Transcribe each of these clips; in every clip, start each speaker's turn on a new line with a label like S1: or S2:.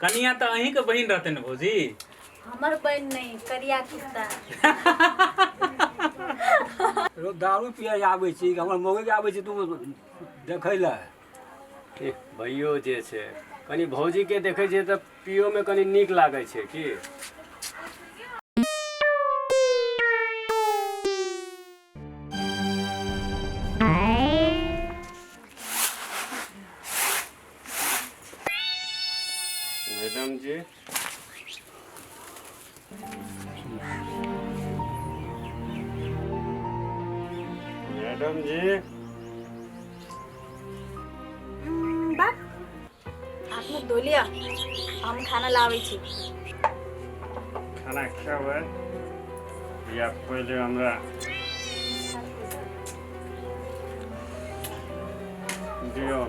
S1: कनिया तो अहीं के बहन रहते न भौजी।
S2: हमर बहन नहीं करिया कुत्ता।
S3: दारू पिए आबै छी हमर मौगी के आबै छी तू देखै ला।
S4: भैयो जे छै कनी भौजी के देखै छै तऽ पियो में कनी नीक लागै छै की। मैडम जी मैडम जी
S2: बात आपने धो लिया, हम खाना लावे छी।
S4: खाना खेबै या पहले हमरा दियो।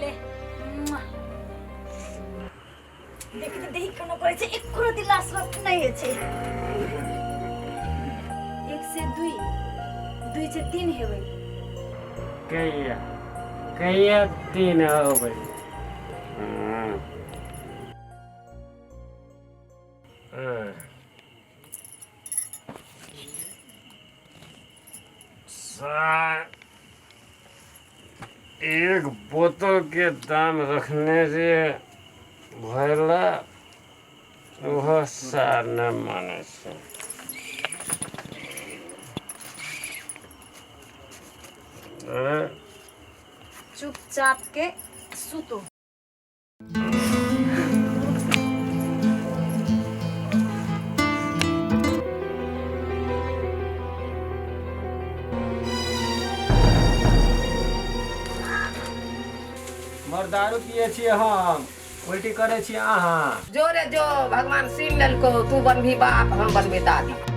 S2: ले देखते देखी कोनो करे छे एक कोनो दिल आश्रफ नहीं है छे। 1 से 2 2 से 3 हेबै।
S4: कहिया कहिया 3 होबै। एक बोतल के दाम रखने से भैला वह सार न माने से।
S2: चुपचाप के सुतो।
S4: मर दारू पिए छिए हम उल्टी करे छिए अहाँ।
S5: जो रे जो भगवान सीन लेलको तू बनभी बाप हम बनबे दादी।